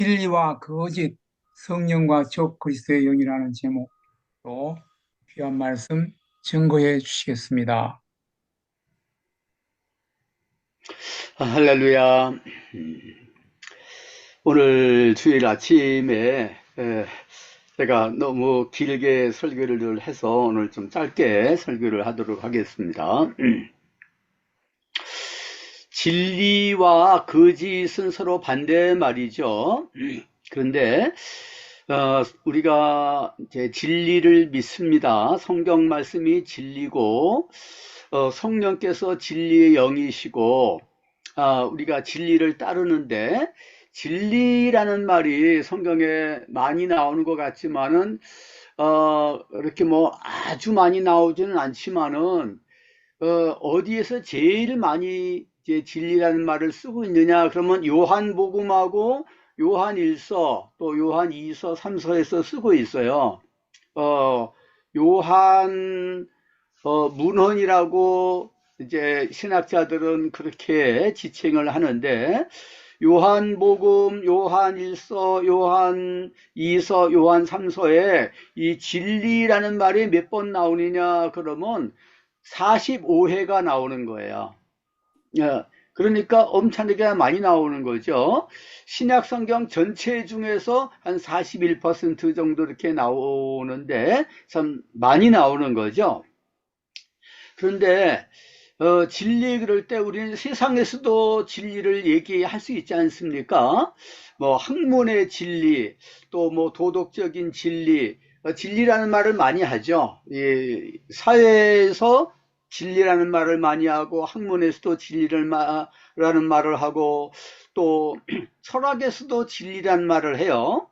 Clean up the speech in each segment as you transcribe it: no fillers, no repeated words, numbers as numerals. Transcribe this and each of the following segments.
진리와 거짓, 성령과 적 그리스도의 영이라는 제목으로 귀한 말씀 증거해 주시겠습니다. 할렐루야. 오늘 주일 아침에 제가 너무 길게 설교를 해서 오늘 좀 짧게 설교를 하도록 하겠습니다. 진리와 거짓은 서로 반대 말이죠. 그런데 우리가 이제 진리를 믿습니다. 성경 말씀이 진리고 성령께서 진리의 영이시고 우리가 진리를 따르는데 진리라는 말이 성경에 많이 나오는 것 같지만은 이렇게 뭐 아주 많이 나오지는 않지만은 어디에서 제일 많이 이제 진리라는 말을 쓰고 있느냐 그러면 요한복음하고 요한일서 또 요한이서 3서에서 쓰고 있어요. 요한 문헌이라고 이제 신학자들은 그렇게 지칭을 하는데 요한복음, 요한일서, 요한이서, 요한3서에 이 진리라는 말이 몇 번 나오느냐 그러면 45회가 나오는 거예요. 그러니까 엄청나게 많이 나오는 거죠. 신약 성경 전체 중에서 한 41% 정도 이렇게 나오는데 참 많이 나오는 거죠. 그런데 진리 그럴 때 우리는 세상에서도 진리를 얘기할 수 있지 않습니까? 뭐 학문의 진리, 또 뭐 도덕적인 진리, 진리라는 말을 많이 하죠. 이 사회에서 진리라는 말을 많이 하고 학문에서도 진리라는 말을 하고 또 철학에서도 진리라는 말을 해요.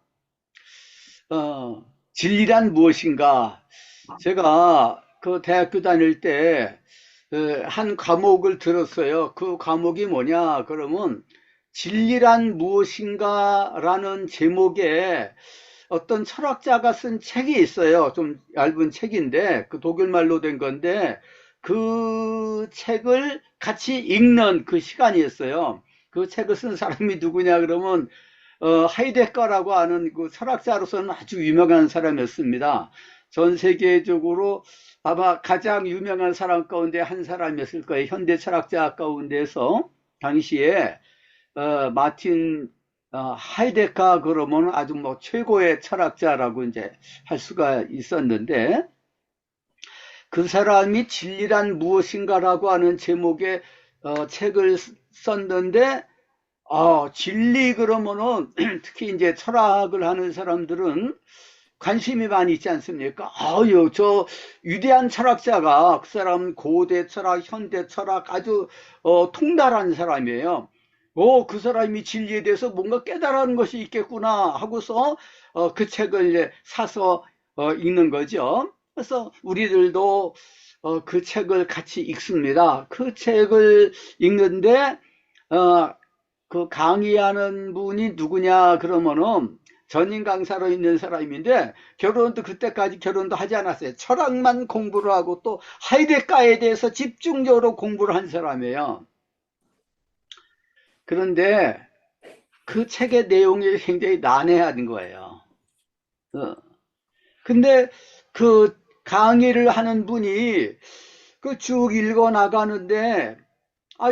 진리란 무엇인가? 제가 그 대학교 다닐 때 한 과목을 들었어요. 그 과목이 뭐냐? 그러면 진리란 무엇인가라는 제목의 어떤 철학자가 쓴 책이 있어요. 좀 얇은 책인데 그 독일말로 된 건데 그 책을 같이 읽는 그 시간이었어요. 그 책을 쓴 사람이 누구냐 그러면 하이데거라고 하는 그 철학자로서는 아주 유명한 사람이었습니다. 전 세계적으로 아마 가장 유명한 사람 가운데 한 사람이었을 거예요. 현대 철학자 가운데서 당시에 마틴 하이데거 그러면 아주 뭐 최고의 철학자라고 이제 할 수가 있었는데 그 사람이 진리란 무엇인가라고 하는 제목의 책을 썼는데 진리 그러면은 특히 이제 철학을 하는 사람들은 관심이 많이 있지 않습니까? 아유, 저 위대한 철학자가 그 사람은 고대 철학, 현대 철학 아주 통달한 사람이에요. 그 사람이 진리에 대해서 뭔가 깨달은 것이 있겠구나 하고서 그 책을 이제 사서 읽는 거죠. 그래서 우리들도 그 책을 같이 읽습니다. 그 책을 읽는데 그 강의하는 분이 누구냐 그러면은 전임 강사로 있는 사람인데 결혼도 그때까지 결혼도 하지 않았어요. 철학만 공부를 하고 또 하이데거에 대해서 집중적으로 공부를 한 사람이에요. 그런데 그 책의 내용이 굉장히 난해한 거예요. 근데 그 강의를 하는 분이 그 쭉 읽어 나가는데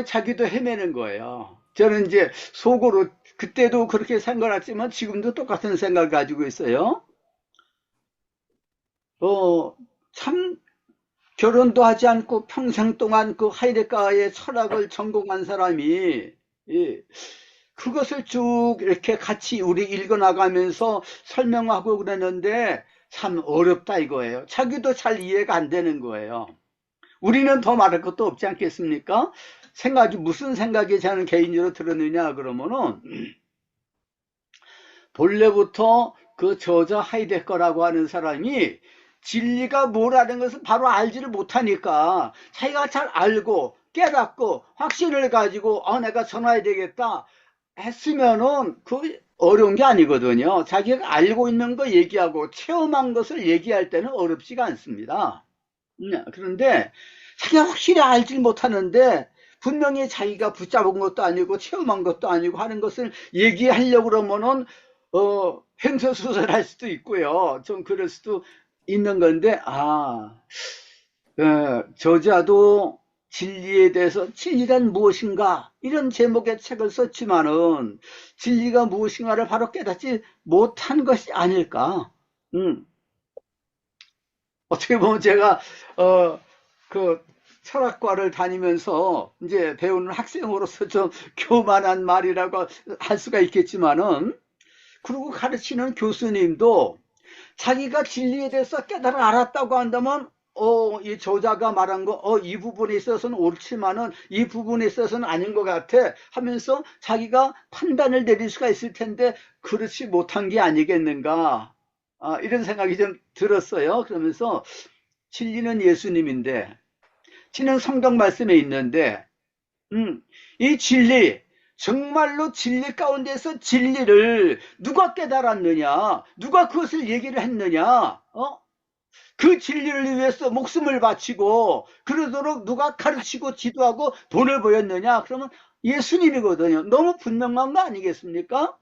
자기도 헤매는 거예요. 저는 이제 속으로 그때도 그렇게 생각했지만 지금도 똑같은 생각을 가지고 있어요. 어, 참 결혼도 하지 않고 평생 동안 그 하이데거의 철학을 전공한 사람이 예, 그것을 쭉 이렇게 같이 우리 읽어나가면서 설명하고 그러는데 참 어렵다 이거예요. 자기도 잘 이해가 안 되는 거예요. 우리는 더 말할 것도 없지 않겠습니까? 생각이 무슨 생각이 저는 개인적으로 들었느냐 그러면은 본래부터 그 저자 하이데거라고 하는 사람이 진리가 뭐라는 것을 바로 알지를 못하니까 자기가 잘 알고 깨닫고 확신을 가지고 내가 전화해야 되겠다 했으면은 그 어려운 게 아니거든요. 자기가 알고 있는 거 얘기하고 체험한 것을 얘기할 때는 어렵지가 않습니다. 그런데 자기가 확실히 알지 못하는데 분명히 자기가 붙잡은 것도 아니고 체험한 것도 아니고 하는 것을 얘기하려고 그러면은 횡설수설할 수도 있고요. 좀 그럴 수도 있는 건데, 저자도 진리에 대해서 진리란 무엇인가 이런 제목의 책을 썼지만은 진리가 무엇인가를 바로 깨닫지 못한 것이 아닐까. 음, 어떻게 보면 제가 그 철학과를 다니면서 이제 배우는 학생으로서 좀 교만한 말이라고 할 수가 있겠지만은, 그리고 가르치는 교수님도 자기가 진리에 대해서 깨달아 알았다고 한다면, 이 저자가 말한 거, 이 부분에 있어서는 옳지만은 이 부분에 있어서는 아닌 것 같아 하면서 자기가 판단을 내릴 수가 있을 텐데, 그렇지 못한 게 아니겠는가. 이런 생각이 좀 들었어요. 그러면서 진리는 예수님인데, 진리는 성경 말씀에 있는데, 음, 이 진리, 정말로 진리 가운데서 진리를 누가 깨달았느냐? 누가 그것을 얘기를 했느냐? 그 진리를 위해서 목숨을 바치고 그러도록 누가 가르치고 지도하고 돈을 보였느냐? 그러면 예수님이거든요. 너무 분명한 거 아니겠습니까?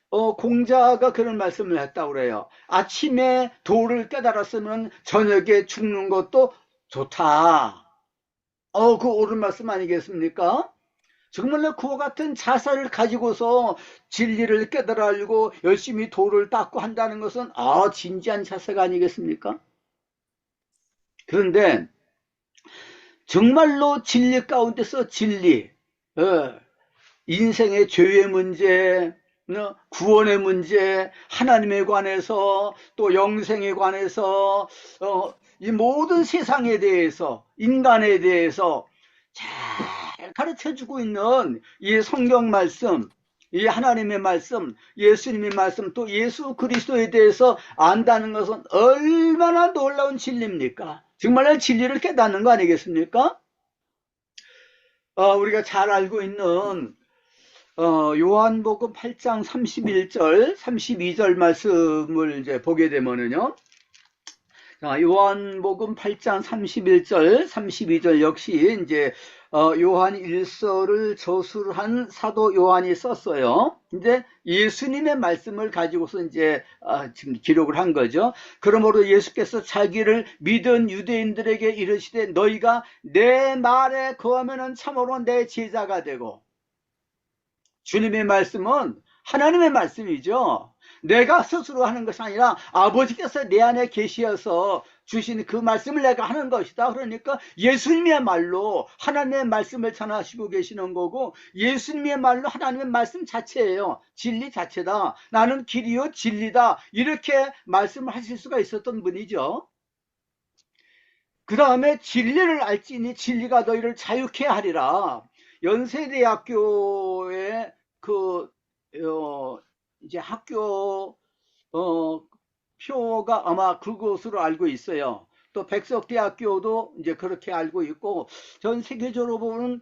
공자가 그런 말씀을 했다고 그래요. 아침에 도를 깨달았으면 저녁에 죽는 것도 좋다. 그 옳은 말씀 아니겠습니까? 정말로 그와 같은 자세를 가지고서 진리를 깨달아 알고 열심히 도를 닦고 한다는 것은 진지한 자세가 아니겠습니까? 그런데 정말로 진리 가운데서 진리, 인생의 죄의 문제, 구원의 문제, 하나님에 관해서, 또 영생에 관해서, 이 모든 세상에 대해서, 인간에 대해서 잘 가르쳐 주고 있는 이 성경 말씀, 이 하나님의 말씀, 예수님의 말씀, 또 예수 그리스도에 대해서 안다는 것은 얼마나 놀라운 진리입니까? 정말로 진리를 깨닫는 거 아니겠습니까? 우리가 잘 알고 있는 요한복음 8장 31절, 32절 말씀을 이제 보게 되면은요. 요한복음 8장 31절, 32절 역시 이제 요한 일서를 저술한 사도 요한이 썼어요. 이제 예수님의 말씀을 가지고서 이제 지금 기록을 한 거죠. 그러므로 예수께서 자기를 믿은 유대인들에게 이르시되 너희가 내 말에 거하면은 참으로 내 제자가 되고, 주님의 말씀은 하나님의 말씀이죠. 내가 스스로 하는 것이 아니라 아버지께서 내 안에 계시어서 주신 그 말씀을 내가 하는 것이다. 그러니까 예수님의 말로 하나님의 말씀을 전하시고 계시는 거고, 예수님의 말로 하나님의 말씀 자체예요. 진리 자체다. 나는 길이요 진리다. 이렇게 말씀을 하실 수가 있었던 분이죠. 그 다음에 진리를 알지니 진리가 너희를 자유케 하리라. 연세대학교의 이제 학교 표가 아마 그것으로 알고 있어요. 또 백석대학교도 이제 그렇게 알고 있고, 전 세계적으로 보면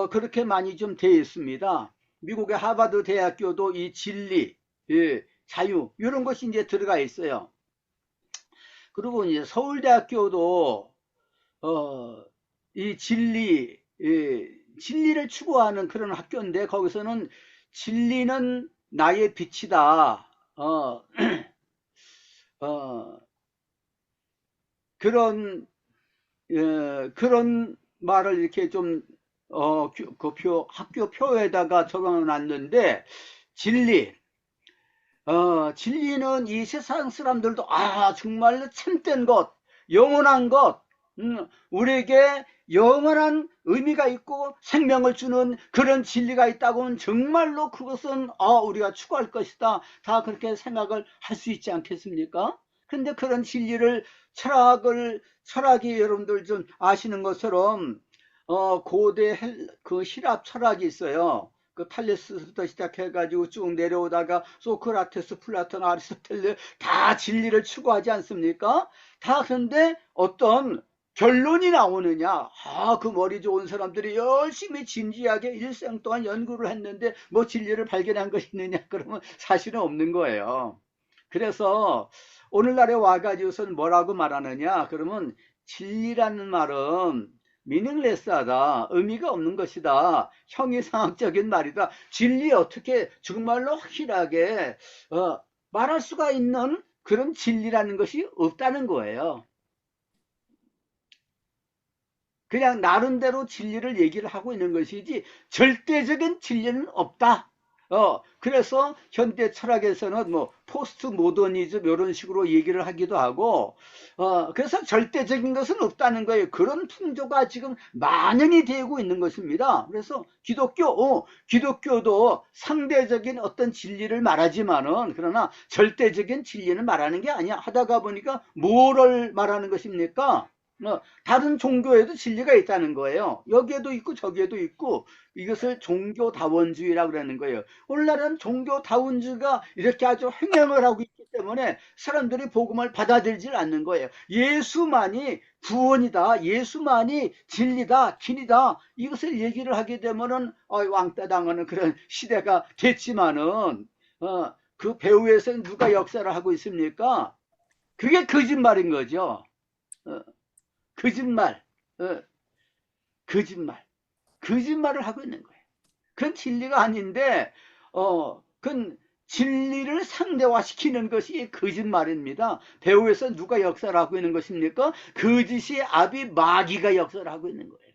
그렇게 많이 좀 되어 있습니다. 미국의 하버드 대학교도 이 진리, 자유 이런 것이 이제 들어가 있어요. 그리고 이제 서울대학교도 이 진리, 진리를 추구하는 그런 학교인데, 거기서는 진리는 나의 빛이다. 그런, 그런 말을 이렇게 좀, 학교 표에다가 적어 놨는데, 진리, 진리는 이 세상 사람들도, 정말로 참된 것, 영원한 것, 우리에게 영원한 의미가 있고 생명을 주는 그런 진리가 있다고 하면 정말로 그것은 우리가 추구할 것이다. 다 그렇게 생각을 할 수 있지 않겠습니까? 근데 그런 진리를 철학이 여러분들 좀 아시는 것처럼 고대 그希腊 철학이 있어요. 그 탈레스부터 시작해가지고 쭉 내려오다가 소크라테스, 플라톤, 아리스토텔레 다 진리를 추구하지 않습니까? 다 그런데 어떤 결론이 나오느냐? 그 머리 좋은 사람들이 열심히 진지하게 일생 동안 연구를 했는데 뭐 진리를 발견한 것이 있느냐? 그러면 사실은 없는 거예요. 그래서 오늘날에 와가지고선 뭐라고 말하느냐? 그러면 진리라는 말은 미닝레스하다, 의미가 없는 것이다, 형이상학적인 말이다. 진리 어떻게 정말로 확실하게 말할 수가 있는 그런 진리라는 것이 없다는 거예요. 그냥 나름대로 진리를 얘기를 하고 있는 것이지 절대적인 진리는 없다. 그래서 현대 철학에서는 뭐 포스트 모더니즘 이런 식으로 얘기를 하기도 하고, 그래서 절대적인 것은 없다는 거예요. 그런 풍조가 지금 만연이 되고 있는 것입니다. 그래서 기독교도 상대적인 어떤 진리를 말하지만은, 그러나 절대적인 진리는 말하는 게 아니야. 하다가 보니까 뭐를 말하는 것입니까? 다른 종교에도 진리가 있다는 거예요. 여기에도 있고 저기에도 있고, 이것을 종교다원주의라고 그러는 거예요. 오늘날은 종교다원주의가 이렇게 아주 횡행을 하고 있기 때문에 사람들이 복음을 받아들이질 않는 거예요. 예수만이 구원이다, 예수만이 진리다, 길이다, 이것을 얘기를 하게 되면은 왕따 당하는 그런 시대가 됐지만은, 그 배후에서 누가 역사를 하고 있습니까? 그게 거짓말인 거죠. 어, 거짓말, 어, 거짓말, 거짓말을 하고 있는 거예요. 그건 진리가 아닌데, 그건 진리를 상대화시키는 것이 거짓말입니다. 배후에서 누가 역사를 하고 있는 것입니까? 거짓의 아비 마귀가 역사를 하고 있는 거예요.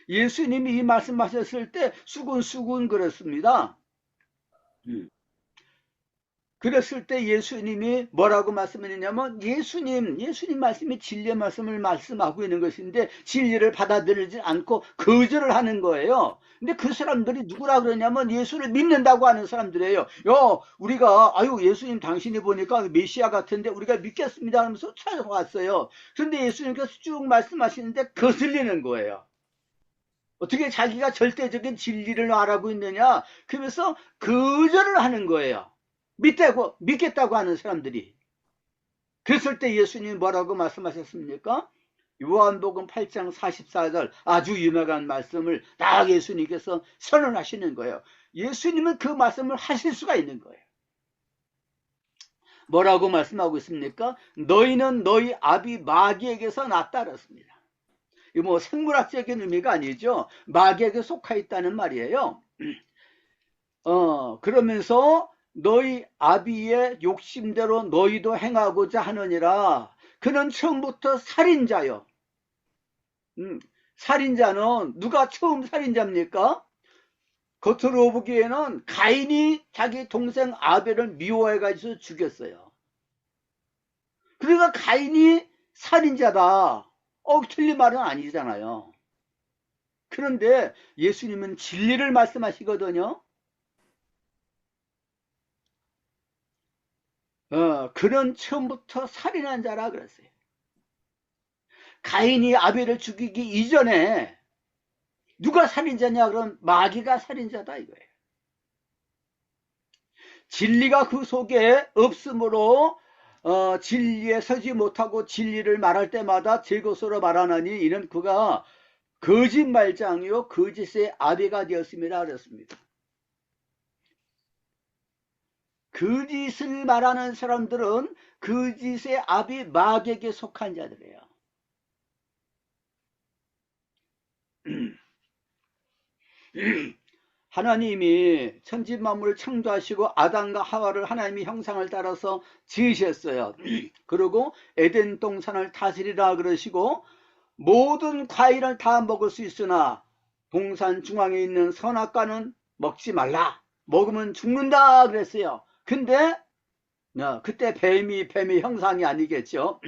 예수님이 이 말씀하셨을 때 수군수군 그랬습니다. 그랬을 때 예수님이 뭐라고 말씀했냐면, 예수님 말씀이 진리의 말씀을 말씀하고 있는 것인데 진리를 받아들이지 않고 거절을 하는 거예요. 근데 그 사람들이 누구라 그러냐면 예수를 믿는다고 하는 사람들이에요. 우리가 예수님 당신이 보니까 메시아 같은데 우리가 믿겠습니다 하면서 찾아왔어요. 그런데 예수님께서 쭉 말씀하시는데 거슬리는 거예요. 어떻게 자기가 절대적인 진리를 알아보고 있느냐, 그러면서 거절을 하는 거예요. 믿겠다고 하는 사람들이. 그랬을 때 예수님이 뭐라고 말씀하셨습니까? 요한복음 8장 44절, 아주 유명한 말씀을 딱 예수님께서 선언하시는 거예요. 예수님은 그 말씀을 하실 수가 있는 거예요. 뭐라고 말씀하고 있습니까? 너희는 너희 아비 마귀에게서 났다 그랬습니다. 이 뭐 생물학적인 의미가 아니죠. 마귀에게 속하 있다는 말이에요. 그러면서 너희 아비의 욕심대로 너희도 행하고자 하느니라. 그는 처음부터 살인자요. 살인자는 누가 처음 살인자입니까? 겉으로 보기에는 가인이 자기 동생 아벨을 미워해가지고 죽였어요. 그러니까 가인이 살인자다. 틀린 말은 아니잖아요. 그런데 예수님은 진리를 말씀하시거든요. 그는 처음부터 살인한 자라 그랬어요. 가인이 아벨을 죽이기 이전에 누가 살인자냐 그럼 마귀가 살인자다 이거예요. 진리가 그 속에 없으므로 진리에 서지 못하고 진리를 말할 때마다 제 것으로 말하나니 이는 그가 거짓말장이요 거짓의 아비가 되었습니다 그랬습니다. 거짓을 말하는 사람들은 거짓의 아비 마귀에게 속한 자들이에요. 하나님이 천지만물을 창조하시고 아담과 하와를 하나님의 형상을 따라서 지으셨어요. 그리고 에덴 동산을 다스리라 그러시고 모든 과일을 다 먹을 수 있으나 동산 중앙에 있는 선악과는 먹지 말라. 먹으면 죽는다 그랬어요. 근데 그때 뱀의 형상이 아니겠죠.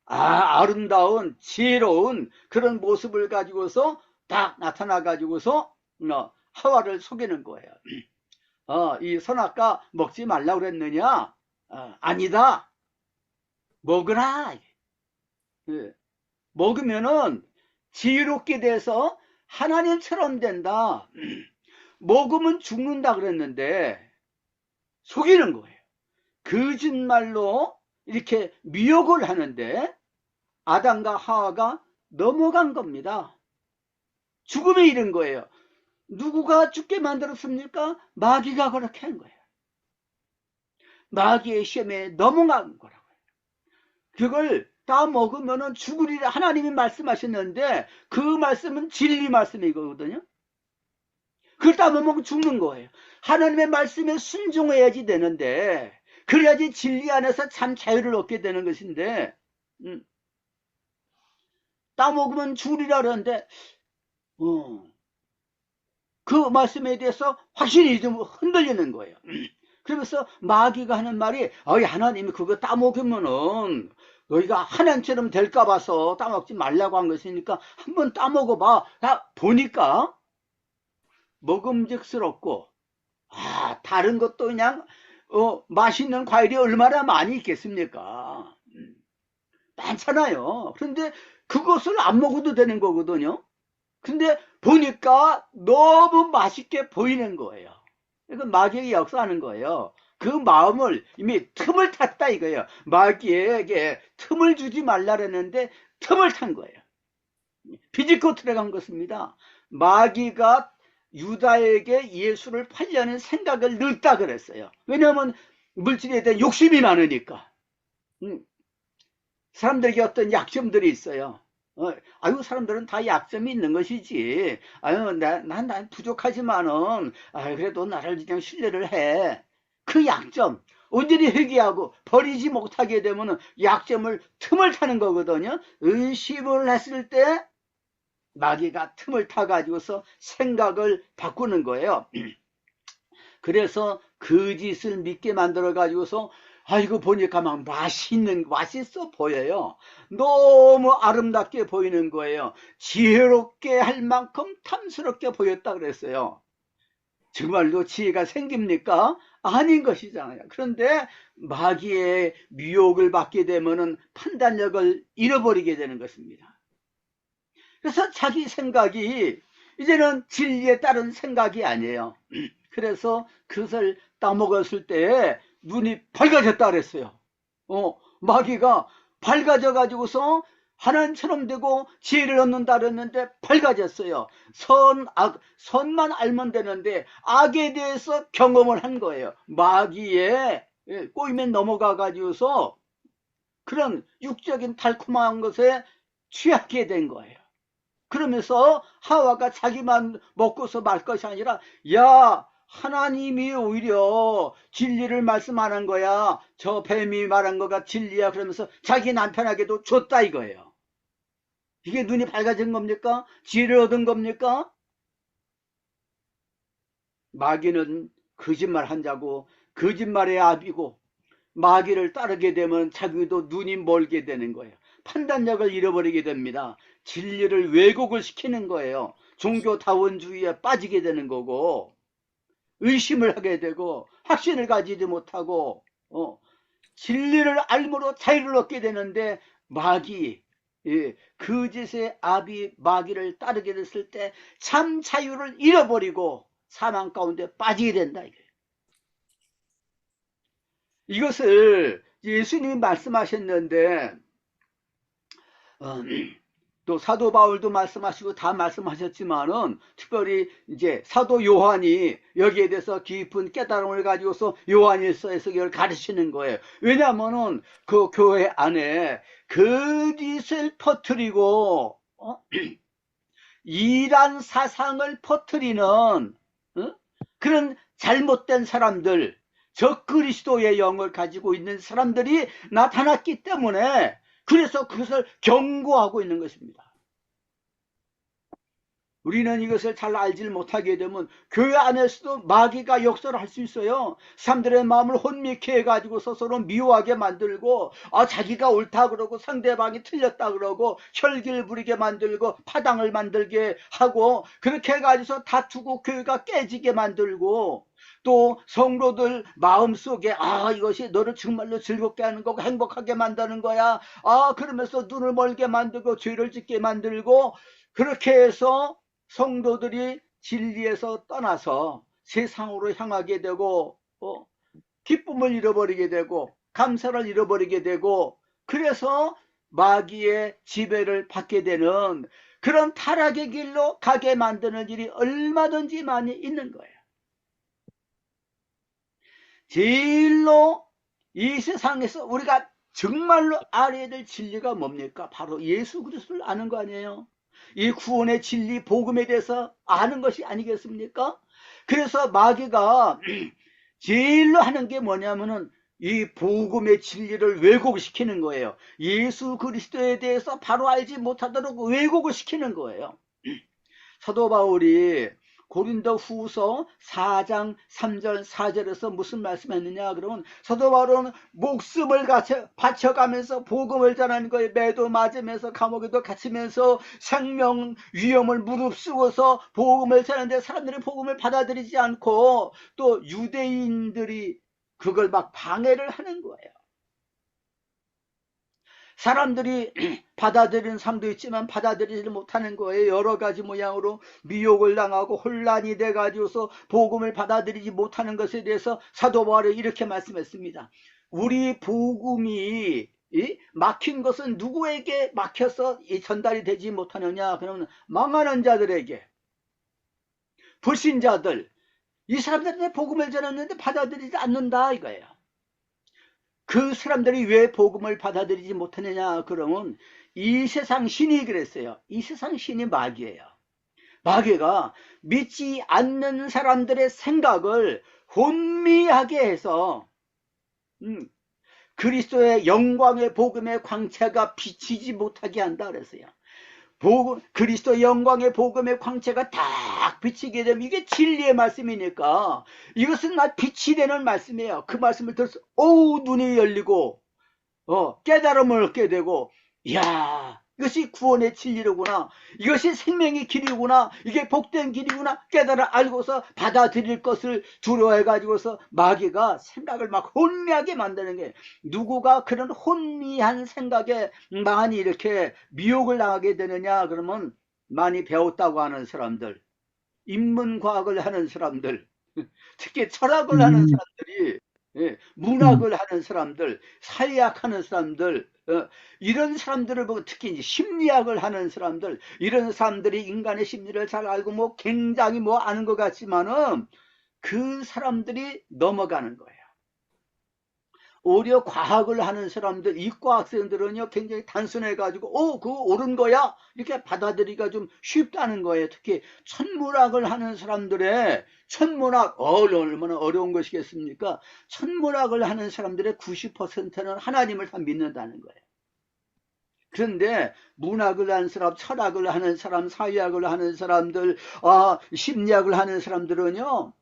아름다운 지혜로운 그런 모습을 가지고서 딱 나타나 가지고서 하와를 속이는 거예요. 이 선악과 먹지 말라고 그랬느냐? 아니다. 먹으라. 먹으면은 지혜롭게 돼서 하나님처럼 된다. 먹으면 죽는다 그랬는데 속이는 거예요. 거짓말로 이렇게 미혹을 하는데 아담과 하와가 넘어간 겁니다. 죽음에 이른 거예요. 누구가 죽게 만들었습니까? 마귀가 그렇게 한 거예요. 마귀의 시험에 넘어간 거라고요. 그걸 따먹으면은 죽으리라 하나님이 말씀하셨는데 그 말씀은 진리 말씀이거든요. 그걸 따먹으면 죽는 거예요. 하나님의 말씀에 순종해야지 되는데, 그래야지 진리 안에서 참 자유를 얻게 되는 것인데, 따먹으면 죽으리라 그러는데 그 말씀에 대해서 확신이 좀 흔들리는 거예요. 그러면서 마귀가 하는 말이, 하나님이 그거 따먹으면은 너희가 하나님처럼 될까 봐서 따먹지 말라고 한 것이니까 한번 따먹어봐. 보니까 먹음직스럽고, 다른 것도 그냥 맛있는 과일이 얼마나 많이 있겠습니까? 많잖아요. 그런데 그것을 안 먹어도 되는 거거든요. 근데 보니까 너무 맛있게 보이는 거예요. 이건 마귀에게 역사하는 거예요. 그 마음을 이미 틈을 탔다 이거예요. 마귀에게 틈을 주지 말라랬는데 틈을 탄 거예요. 비집고 들어간 것입니다. 마귀가 유다에게 예수를 팔려는 생각을 넣었다 그랬어요. 왜냐하면 물질에 대한 욕심이 많으니까. 사람들에게 어떤 약점들이 있어요. 사람들은 다 약점이 있는 것이지. 난 부족하지만은, 그래도 나를 그냥 신뢰를 해. 그 약점, 온전히 회개하고 버리지 못하게 되면은 약점을 틈을 타는 거거든요. 의심을 했을 때 마귀가 틈을 타가지고서 생각을 바꾸는 거예요. 그래서 거짓을 믿게 만들어가지고서, 이거 보니까 막 맛있어 보여요. 너무 아름답게 보이는 거예요. 지혜롭게 할 만큼 탐스럽게 보였다 그랬어요. 정말로 지혜가 생깁니까? 아닌 것이잖아요. 그런데 마귀의 미혹을 받게 되면은 판단력을 잃어버리게 되는 것입니다. 그래서 자기 생각이 이제는 진리에 따른 생각이 아니에요. 그래서 그것을 따먹었을 때 눈이 밝아졌다 그랬어요. 마귀가 밝아져 가지고서 하나님처럼 되고 지혜를 얻는다 그랬는데 밝아졌어요. 선만 알면 되는데 악에 대해서 경험을 한 거예요. 마귀의 꼬임에 넘어가 가지고서 그런 육적인 달콤한 것에 취하게 된 거예요. 그러면서 하와가 자기만 먹고서 말 것이 아니라, 하나님이 오히려 진리를 말씀하는 거야. 저 뱀이 말한 거가 진리야. 그러면서 자기 남편에게도 줬다 이거예요. 이게 눈이 밝아진 겁니까? 지혜를 얻은 겁니까? 마귀는 거짓말 한다고 거짓말의 압이고, 마귀를 따르게 되면 자기도 눈이 멀게 되는 거예요. 판단력을 잃어버리게 됩니다. 진리를 왜곡을 시키는 거예요. 종교다원주의에 빠지게 되는 거고, 의심을 하게 되고, 확신을 가지지 못하고, 진리를 알므로 자유를 얻게 되는데, 거짓의 압이 마귀를 따르게 됐을 때 참 자유를 잃어버리고 사망 가운데 빠지게 된다 이거예요. 이것을 예수님이 말씀하셨는데, 또 사도 바울도 말씀하시고 다 말씀하셨지만은, 특별히 이제 사도 요한이 여기에 대해서 깊은 깨달음을 가지고서 요한일서에서 이걸 가르치는 거예요. 왜냐하면은 그 교회 안에 거짓을 퍼뜨리고 이란 사상을 퍼뜨리는 그런 잘못된 사람들, 적그리스도의 영을 가지고 있는 사람들이 나타났기 때문에, 그래서 그것을 경고하고 있는 것입니다. 우리는 이것을 잘 알지 못하게 되면 교회 안에서도 마귀가 역사를 할 수 있어요. 사람들의 마음을 혼미케 해가지고 서로 미워하게 만들고, 자기가 옳다 그러고 상대방이 틀렸다 그러고 혈기를 부리게 만들고 파당을 만들게 하고, 그렇게 해가지고 다투고 교회가 깨지게 만들고, 또 성도들 마음속에 이것이 너를 정말로 즐겁게 하는 거고 행복하게 만드는 거야, 그러면서 눈을 멀게 만들고 죄를 짓게 만들고, 그렇게 해서 성도들이 진리에서 떠나서 세상으로 향하게 되고, 기쁨을 잃어버리게 되고 감사를 잃어버리게 되고, 그래서 마귀의 지배를 받게 되는 그런 타락의 길로 가게 만드는 일이 얼마든지 많이 있는 거예요. 제일로 이 세상에서 우리가 정말로 알아야 될 진리가 뭡니까? 바로 예수 그리스도를 아는 거 아니에요? 이 구원의 진리, 복음에 대해서 아는 것이 아니겠습니까? 그래서 마귀가 제일로 하는 게 뭐냐면은 이 복음의 진리를 왜곡시키는 거예요. 예수 그리스도에 대해서 바로 알지 못하도록 왜곡을 시키는 거예요. 사도 바울이 고린도 후서 4장 3절 4절에서 무슨 말씀했느냐 그러면 사도 바울은 목숨을 바쳐가면서 복음을 전하는 거에 매도 맞으면서 감옥에도 갇히면서 생명 위험을 무릅쓰고서 복음을 전하는데 사람들이 복음을 받아들이지 않고 또 유대인들이 그걸 막 방해를 하는 거예요. 사람들이 받아들이는 사람도 있지만 받아들이지 못하는 거예요. 여러 가지 모양으로 미혹을 당하고 혼란이 돼가지고서 복음을 받아들이지 못하는 것에 대해서 사도 바울이 이렇게 말씀했습니다. 우리 복음이 막힌 것은 누구에게 막혀서 전달이 되지 못하느냐? 그러면 망하는 자들에게, 불신자들, 이 사람들한테 복음을 전했는데 받아들이지 않는다 이거예요. 그 사람들이 왜 복음을 받아들이지 못하느냐 그러면 이 세상 신이 그랬어요. 이 세상 신이 마귀예요. 마귀가 믿지 않는 사람들의 생각을 혼미하게 해서 그리스도의 영광의 복음의 광채가 비치지 못하게 한다 그랬어요. 그리스도 영광의 복음의 광채가 딱 비치게 되면 이게 진리의 말씀이니까 이것은 빛이 되는 말씀이에요. 그 말씀을 들어서 눈이 열리고 깨달음을 얻게 되고, 이야, 이것이 구원의 진리로구나, 이것이 생명의 길이구나, 이게 복된 길이구나 깨달아 알고서 받아들일 것을 두려워해 가지고서 마귀가 생각을 막 혼미하게 만드는 게, 누구가 그런 혼미한 생각에 많이 이렇게 미혹을 당하게 되느냐 그러면 많이 배웠다고 하는 사람들, 인문과학을 하는 사람들, 특히 철학을 하는 음, 사람들이, 음, 문학을 하는 사람들, 사회학 하는 사람들, 이런 사람들을 보고, 특히 이제 심리학을 하는 사람들, 이런 사람들이 인간의 심리를 잘 알고 굉장히 아는 것 같지만은 그 사람들이 넘어가는 거예요. 오히려 과학을 하는 사람들, 이과 학생들은요, 굉장히 단순해가지고, 그거 옳은 거야? 이렇게 받아들이기가 좀 쉽다는 거예요. 특히 천문학을 하는 사람들의, 천문학, 얼마나 어려운 것이겠습니까? 천문학을 하는 사람들의 90%는 하나님을 다 믿는다는 거예요. 그런데 문학을 하는 사람, 철학을 하는 사람, 사회학을 하는 사람들, 심리학을 하는 사람들은요,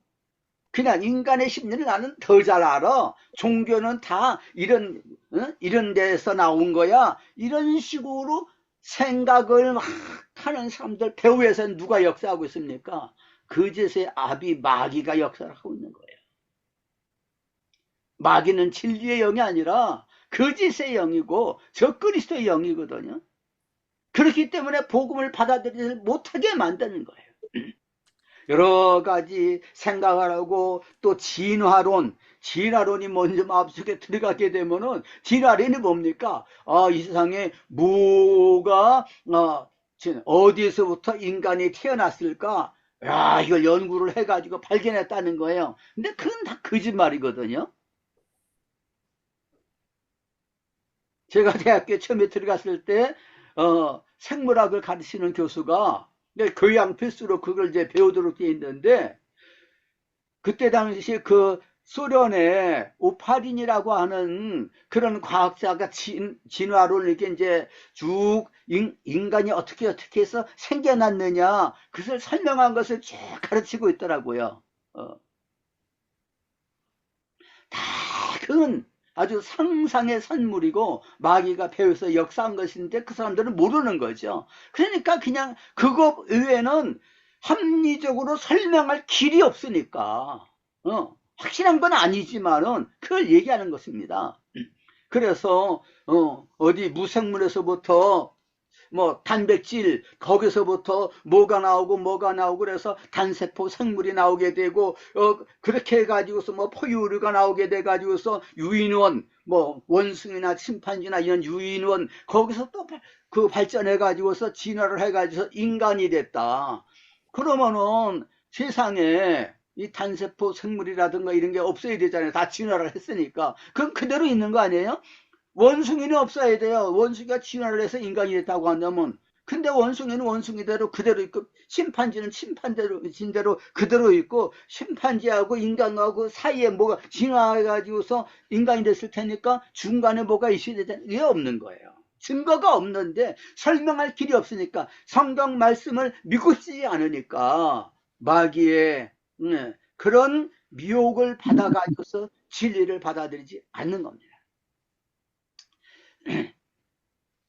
그냥 인간의 심리는 나는 더 잘 알아. 종교는 다 이런 데서 나온 거야. 이런 식으로 생각을 막 하는 사람들, 배후에서 누가 역사하고 있습니까? 거짓의 아비 마귀가 역사를 하고 있는 거예요. 마귀는 진리의 영이 아니라 거짓의 영이고 적그리스도의 영이거든요. 그렇기 때문에 복음을 받아들이지 못하게 만드는 거예요. 여러 가지 생각을 하고, 또 진화론이 먼저 마음속에 들어가게 되면은, 진화론이 뭡니까? 이 세상에 뭐가 어디에서부터 인간이 태어났을까? 야, 이걸 연구를 해가지고 발견했다는 거예요. 근데 그건 다 거짓말이거든요. 제가 대학교에 처음에 들어갔을 때 생물학을 가르치는 교수가 교양 필수로 그걸 이제 배우도록 돼 있는데, 그때 당시 그 소련의 오파린이라고 하는 그런 과학자가 진화론을 이렇게 이제 쭉 인간이 어떻게 해서 생겨났느냐, 그것을 설명한 것을 쭉 가르치고 있더라고요. 다 그건 아주 상상의 산물이고 마귀가 배워서 역사한 것인데 그 사람들은 모르는 거죠. 그러니까 그냥 그거 외에는 합리적으로 설명할 길이 없으니까, 확실한 건 아니지만은 그걸 얘기하는 것입니다. 그래서 어디 무생물에서부터 단백질, 거기서부터 뭐가 나오고 그래서 단세포 생물이 나오게 되고, 그렇게 해가지고서 포유류가 나오게 돼가지고서 유인원, 원숭이나 침판지나 이런 유인원, 거기서 또 그 발전해가지고서 진화를 해가지고서 인간이 됐다. 그러면은 세상에 이 단세포 생물이라든가 이런 게 없어야 되잖아요. 다 진화를 했으니까. 그건 그대로 있는 거 아니에요? 원숭이는 없어야 돼요. 원숭이가 진화를 해서 인간이 됐다고 한다면, 근데 원숭이는 원숭이대로 그대로 있고, 심판지는 심판대로 그대로 있고, 심판지하고 인간하고 사이에 뭐가 진화해가지고서 인간이 됐을 테니까 중간에 뭐가 있어야 되는 게 없는 거예요. 증거가 없는데 설명할 길이 없으니까, 성경 말씀을 믿고 쓰지 않으니까 마귀의 그런 미혹을 받아가지고서 진리를 받아들이지 않는 겁니다.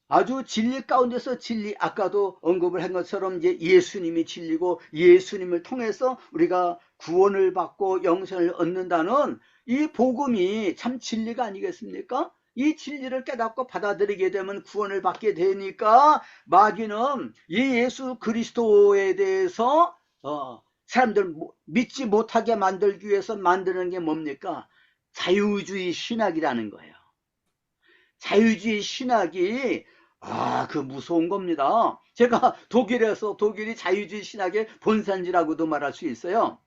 아주 진리 가운데서 진리, 아까도 언급을 한 것처럼 이제 예수님이 진리고, 예수님을 통해서 우리가 구원을 받고 영생을 얻는다는 이 복음이 참 진리가 아니겠습니까? 이 진리를 깨닫고 받아들이게 되면 구원을 받게 되니까, 마귀는 이 예수 그리스도에 대해서 사람들 믿지 못하게 만들기 위해서 만드는 게 뭡니까? 자유주의 신학이라는 거예요. 자유주의 신학이 그 무서운 겁니다. 제가 독일에서, 독일이 자유주의 신학의 본산지라고도 말할 수 있어요.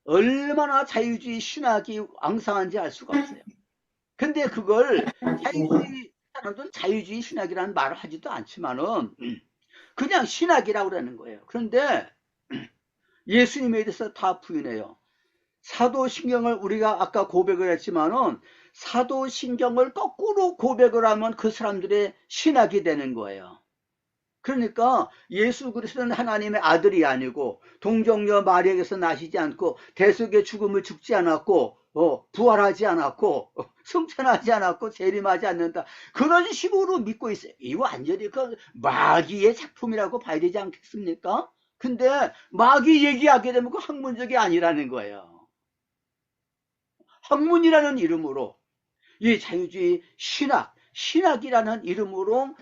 얼마나 자유주의 신학이 왕성한지 알 수가 없어요. 근데 그걸 자유주의 사람들은 자유주의 신학이라는 말을 하지도 않지만은 그냥 신학이라고 그러는 거예요. 그런데 예수님에 대해서 다 부인해요. 사도신경을 우리가 아까 고백을 했지만은, 사도신경을 거꾸로 고백을 하면 그 사람들의 신학이 되는 거예요. 그러니까 예수 그리스도는 하나님의 아들이 아니고, 동정녀 마리아에게서 나시지 않고, 대속의 죽음을 죽지 않았고, 부활하지 않았고, 승천하지 않았고, 재림하지 않는다, 그런 식으로 믿고 있어요. 이 완전히 그 마귀의 작품이라고 봐야 되지 않겠습니까? 근데 마귀 얘기하게 되면 그 학문적이 아니라는 거예요. 학문이라는 이름으로, 이 자유주의 신학이라는 이름으로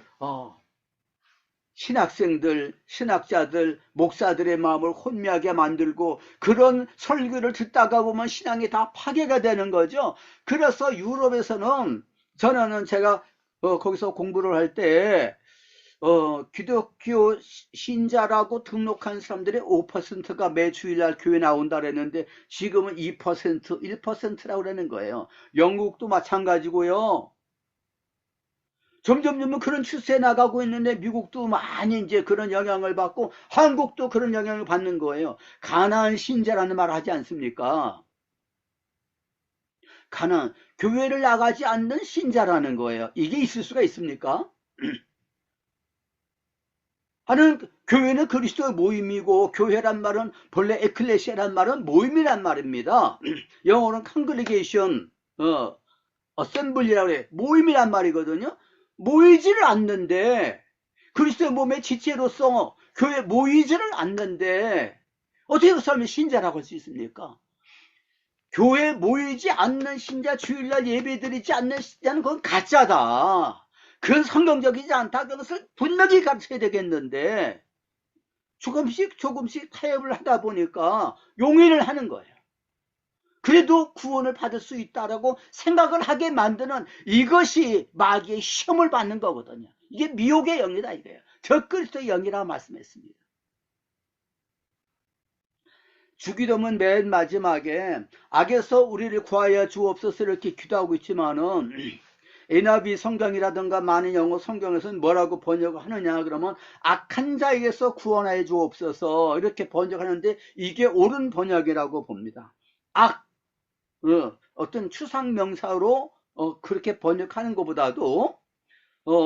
신학생들, 신학자들, 목사들의 마음을 혼미하게 만들고, 그런 설교를 듣다가 보면 신앙이 다 파괴가 되는 거죠. 그래서 유럽에서는, 저는 제가 거기서 공부를 할때 기독교 신자라고 등록한 사람들의 5%가 매 주일날 교회 나온다 그랬는데, 지금은 2%, 1%라고 그러는 거예요. 영국도 마찬가지고요. 점점 그런 추세에 나가고 있는데, 미국도 많이 이제 그런 영향을 받고, 한국도 그런 영향을 받는 거예요. 가난한 신자라는 말 하지 않습니까? 교회를 나가지 않는 신자라는 거예요. 이게 있을 수가 있습니까? 교회는 그리스도의 모임이고, 교회란 말은 본래 에클레시아란 말은 모임이란 말입니다. 영어로는 칸글리게이션, 어셈블리라고 그래. 모임이란 말이거든요. 모이지를 않는데, 그리스도의 몸의 지체로서 교회 모이지를 않는데 어떻게 그 사람이 신자라고 할 수 있습니까? 교회 모이지 않는 신자, 주일날 예배드리지 않는 신자는 그건 가짜다, 그건 성경적이지 않다, 그것을 분명히 가르쳐야 되겠는데, 조금씩 타협을 하다 보니까 용인을 하는 거예요. 그래도 구원을 받을 수 있다라고 생각을 하게 만드는, 이것이 마귀의 시험을 받는 거거든요. 이게 미혹의 영이다 이거예요. 적그리스도의 영이라고 말씀했습니다. 주기도문 맨 마지막에 악에서 우리를 구하여 주옵소서 이렇게 기도하고 있지만은, NIV 성경이라든가 많은 영어 성경에서는 뭐라고 번역하느냐 그러면, 악한 자에게서 구원하여 주옵소서 이렇게 번역하는데, 이게 옳은 번역이라고 봅니다. 어떤 추상 명사로 그렇게 번역하는 것보다도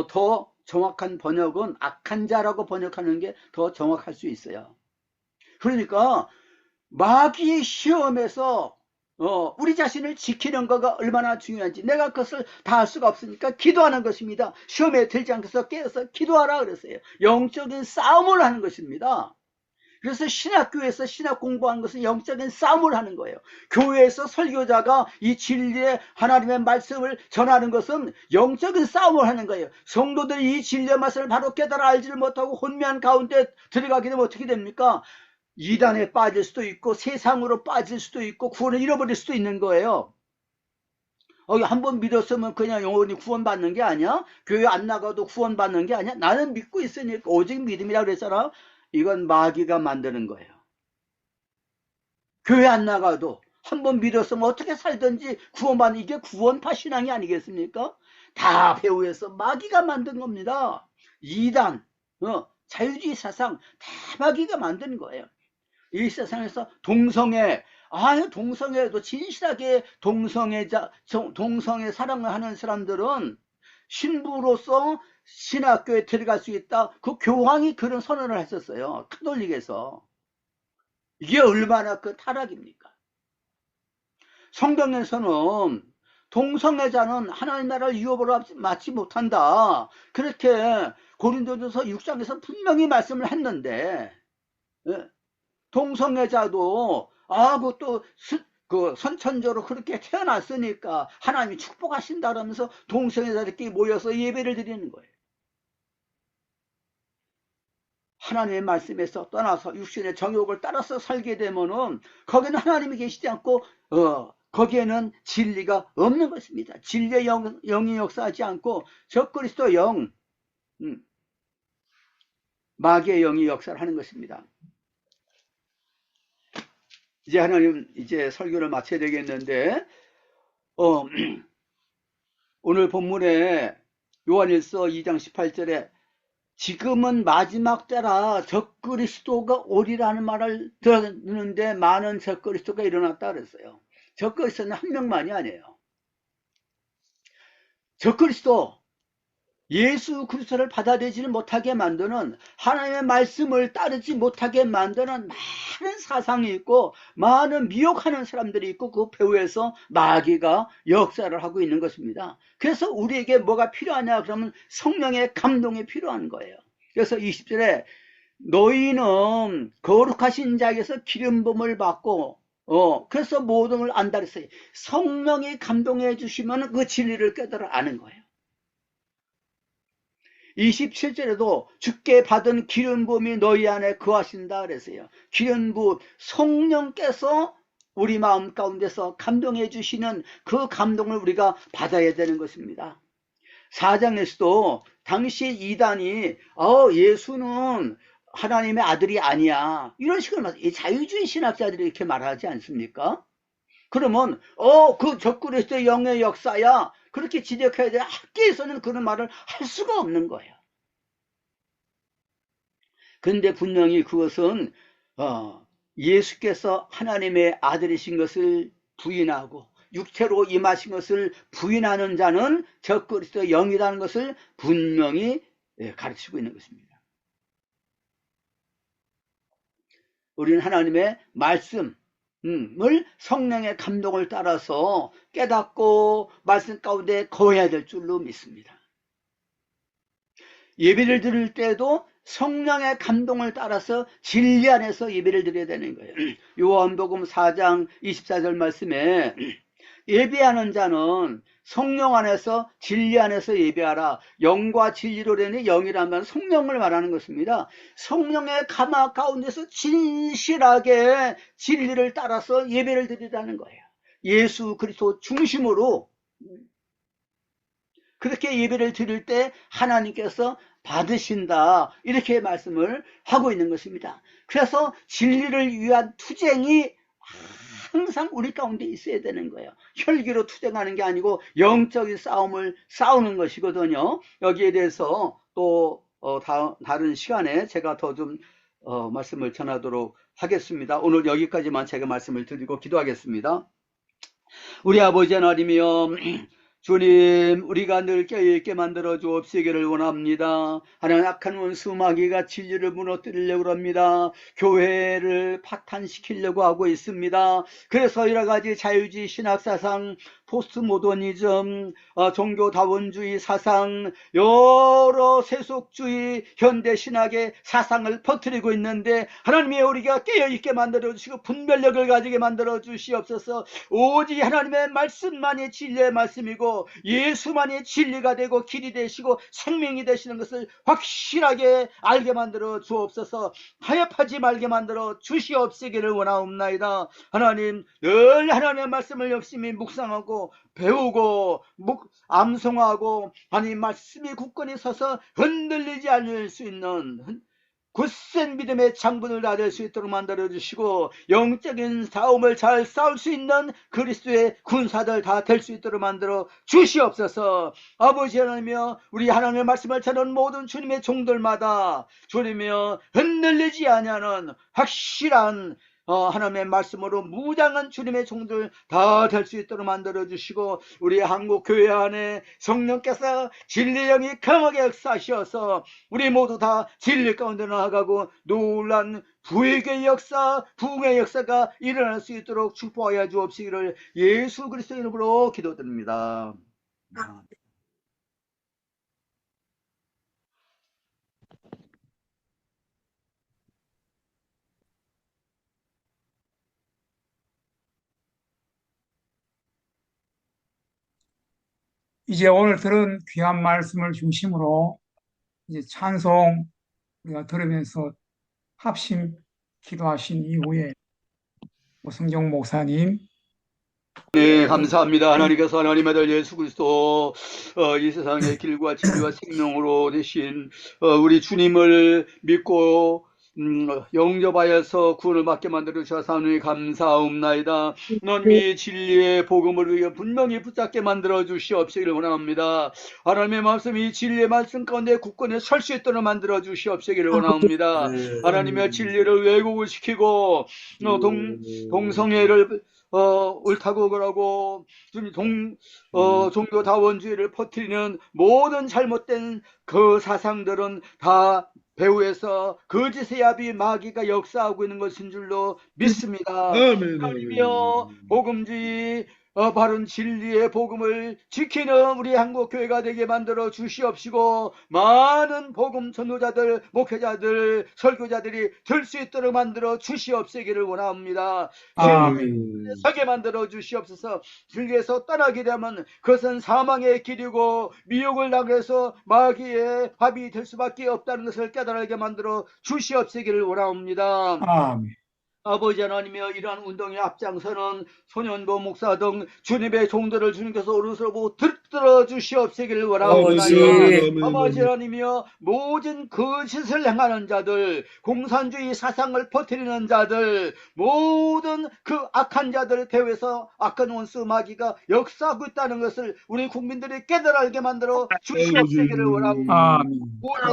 더 정확한 번역은 악한 자라고 번역하는 게 더 정확할 수 있어요. 그러니까 마귀의 시험에서 우리 자신을 지키는 거가 얼마나 중요한지, 내가 그것을 다 할 수가 없으니까 기도하는 것입니다. 시험에 들지 않고서 깨어서 기도하라 그랬어요. 영적인 싸움을 하는 것입니다. 그래서 신학교에서 신학 공부하는 것은 영적인 싸움을 하는 거예요. 교회에서 설교자가 이 진리의 하나님의 말씀을 전하는 것은 영적인 싸움을 하는 거예요. 성도들이 이 진리의 말씀을 바로 깨달아 알지를 못하고 혼미한 가운데 들어가게 되면 어떻게 됩니까? 이단에 빠질 수도 있고, 세상으로 빠질 수도 있고, 구원을 잃어버릴 수도 있는 거예요. 한번 믿었으면 그냥 영원히 구원받는 게 아니야? 교회 안 나가도 구원받는 게 아니야? 나는 믿고 있으니까, 오직 믿음이라고 그랬잖아. 이건 마귀가 만드는 거예요. 교회 안 나가도, 한 번 믿었으면 어떻게 살든지 구원받는, 이게 구원파 신앙이 아니겠습니까? 다 배후에서 마귀가 만든 겁니다. 이단, 자유주의 사상 다 마귀가 만든 거예요. 이 세상에서 동성애도 진실하게 동성애 사랑을 하는 사람들은 신부로서 신학교에 들어갈 수 있다. 그 교황이 그런 선언을 했었어요. 카톨릭에서. 이게 얼마나 그 타락입니까? 성경에서는 동성애자는 하나님 나라를 유업으로 맞지 못한다. 그렇게 고린도전서 6장에서 분명히 말씀을 했는데, 동성애자도 그것도 그 선천적으로 그렇게 태어났으니까 하나님이 축복하신다 그러면서 동성애자들끼리 모여서 예배를 드리는 거예요. 하나님의 말씀에서 떠나서 육신의 정욕을 따라서 살게 되면은 거기는 하나님이 계시지 않고 거기에는 진리가 없는 것입니다. 진리의 영이 역사하지 않고 적그리스도 영, 마귀의 영이 역사를 하는 것입니다. 이제 하나님, 이제 설교를 마쳐야 되겠는데, 오늘 본문에 요한일서 2장 18절에 지금은 마지막 때라 적그리스도가 오리라는 말을 들었는데 많은 적그리스도가 일어났다 그랬어요. 적그리스도는 한 명만이 아니에요. 적그리스도, 예수 그리스도를 받아들이지 못하게 만드는, 하나님의 말씀을 따르지 못하게 만드는 많은 사상이 있고 많은 미혹하는 사람들이 있고 그 배후에서 마귀가 역사를 하고 있는 것입니다. 그래서 우리에게 뭐가 필요하냐 그러면 성령의 감동이 필요한 거예요. 그래서 20절에 너희는 거룩하신 자에게서 기름 부음을 받고 그래서 모든 걸 안다 그랬어요. 성령이 감동해 주시면 그 진리를 깨달아 아는 거예요. 27절에도 주께 받은 기름 부음이 너희 안에 거하신다 그랬어요. 기름 부음, 성령께서 우리 마음 가운데서 감동해 주시는 그 감동을 우리가 받아야 되는 것입니다. 4장에서도 당시 이단이 예수는 하나님의 아들이 아니야, 이런 식으로 자유주의 신학자들이 이렇게 말하지 않습니까? 그러면 그 적그리스도의 영의 역사야, 그렇게 지적해야 돼. 학계에서는 그런 말을 할 수가 없는 거예요. 근데 분명히 그것은 예수께서 하나님의 아들이신 것을 부인하고 육체로 임하신 것을 부인하는 자는 적그리스도의 영이라는 것을 분명히 가르치고 있는 것입니다. 우리는 하나님의 말씀 을 성령의 감동을 따라서 깨닫고 말씀 가운데 거해야 될 줄로 믿습니다. 예배를 드릴 때도 성령의 감동을 따라서 진리 안에서 예배를 드려야 되는 거예요. 요한복음 4장 24절 말씀에 예배하는 자는 성령 안에서 진리 안에서 예배하라. 영과 진리로 되는 영이라는 말은 성령을 말하는 것입니다. 성령의 감화 가운데서 진실하게 진리를 따라서 예배를 드리라는 거예요. 예수 그리스도 중심으로 그렇게 예배를 드릴 때 하나님께서 받으신다, 이렇게 말씀을 하고 있는 것입니다. 그래서 진리를 위한 투쟁이 항상 우리 가운데 있어야 되는 거예요. 혈기로 투쟁하는 게 아니고 영적인 싸움을 싸우는 것이거든요. 여기에 대해서 또 다른 시간에 제가 더 좀 말씀을 전하도록 하겠습니다. 오늘 여기까지만 제가 말씀을 드리고 기도하겠습니다. 우리 아버지 하나님이여, 주님, 우리가 늘 깨어있게 만들어 주옵시기를 원합니다. 하나님, 악한 원수 마귀가 진리를 무너뜨리려고 합니다. 교회를 파탄시키려고 하고 있습니다. 그래서 여러 가지 자유주의 신학사상, 포스트모더니즘, 종교다원주의 사상, 여러 세속주의 현대신학의 사상을 퍼뜨리고 있는데 하나님의 우리가 깨어있게 만들어주시고 분별력을 가지게 만들어주시옵소서. 오직 하나님의 말씀만이 진리의 말씀이고 예수만이 진리가 되고 길이 되시고 생명이 되시는 것을 확실하게 알게 만들어 주옵소서. 타협하지 말게 만들어 주시옵시기를 원하옵나이다. 하나님, 늘 하나님의 말씀을 열심히 묵상하고 배우고 암송하고 하나님 말씀이 굳건히 서서 흔들리지 않을 수 있는 굳센 믿음의 창문을 닫을 수 있도록 만들어주시고 영적인 싸움을 잘 싸울 수 있는 그리스도의 군사들 다 될 수 있도록 만들어 주시옵소서. 아버지 하나님이여, 우리 하나님의 말씀을 전하는 모든 주님의 종들마다 주님이여 흔들리지 아니하는 확실한 하나님의 말씀으로 무장한 주님의 종들 다 될 수 있도록 만들어주시고, 우리 한국교회 안에 성령께서 진리의 영이 강하게 역사하셔서 우리 모두 다 진리 가운데 나아가고 놀란 부흥의 역사, 부흥의 역사가 일어날 수 있도록 축복하여 주옵시기를 예수 그리스도의 이름으로 기도드립니다. 이제 오늘 들은 귀한 말씀을 중심으로 이제 찬송 우리가 들으면서 합심 기도하신 이후에 오승정 목사님, 네, 감사합니다. 하나님께서 하나님의 아들 예수 그리스도 이 세상의 길과 진리와 생명으로 되신 우리 주님을 믿고 영접하여서 구원을 받게 만들어 주셔서 하나님 감사옵나이다. 하나님이 진리의 복음을 위해 분명히 붙잡게 만들어 주시옵시기를 원합니다. 하나님의 말씀이 진리의 말씀 가운데 굳건히 설 수 있도록 만들어 주시옵시기를 원합니다. 하나님의 진리를 왜곡을 시키고 동성애를 옳다고 그러고 종교다원주의를 퍼뜨리는 모든 잘못된 그 사상들은 다 배후에서 거짓의 야비 마귀가 역사하고 있는 것인 줄로 믿습니다. 하나님이여, 복음주의 바른 진리의 복음을 지키는 우리 한국교회가 되게 만들어 주시옵시고, 많은 복음 전도자들, 목회자들, 설교자들이 될 수 있도록 만들어 주시옵시기를 원합니다. 진리에 서게 만들어 주시옵소서. 진리에서 떠나게 되면 그것은 사망의 길이고 미혹을 당해서 마귀의 밥이 될 수밖에 없다는 것을 깨달게 만들어 주시옵시기를 원합니다. 아멘. 아버지 하나님이여, 이러한 운동에 앞장서는 소년보 목사 등 주님의 종들을 주님께서 오른손으로 보고 들들어 주시옵시기를 원하옵나이다. 아버지 하나님이여, 모든 거짓을 행하는 자들, 공산주의 사상을 퍼뜨리는 자들, 모든 그 악한 자들 배후에서 악한 원수 마귀가 역사하고 있다는 것을 우리 국민들이 깨달게 만들어 주시옵시기를 원하옵나이다. 아멘.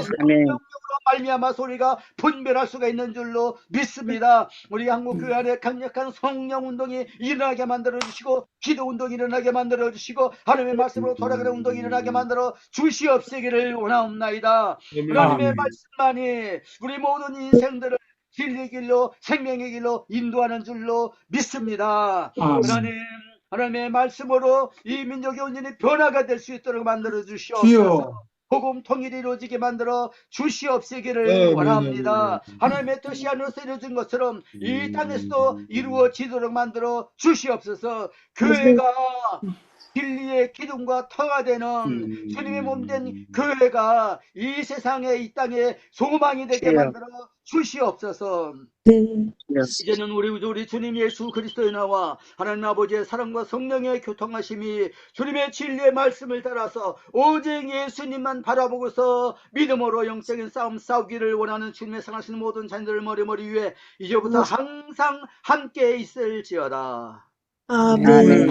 성령으로 말미암아 소리가 분별할 수가 있는 줄로 믿습니다. 우리 한국교회 안에 강력한 성령 운동이 일어나게 만들어 주시고, 기도 운동이 일어나게 만들어 주시고, 하나님의 말씀으로 돌아가는 운동이 일어나게 만들어 주시옵시기를 원하옵나이다. 하나님의 말씀만이 우리 모든 인생들을 진리의 길로, 생명의 길로 인도하는 줄로 믿습니다. 하나님의 말씀으로 이 민족의 온전히 변화가 될 수 있도록 만들어 주시옵소서. 복음 통일이 이루어지게 만들어 주시옵시기를 원합니다. 하나님의 뜻이 하늘에서 이루어진 것처럼 이 땅에서도 이루어지도록 만들어 주시옵소서. 교회가 진리의 기둥과 터가 되는 주님의 몸된 교회가 이 세상에, 이 땅에 소망이 되게 만들어 주시옵소서. 이제는 우리 주님 예수 그리스도의 나와 하나님 아버지의 사랑과 성령의 교통하심이 주님의 진리의 말씀을 따라서 오직 예수님만 바라보고서 믿음으로 영적인 싸움 싸우기를 원하는 주님의 사랑하시는 모든 자녀들 머리 위에 이제부터 항상 함께 있을지어다. 아멘.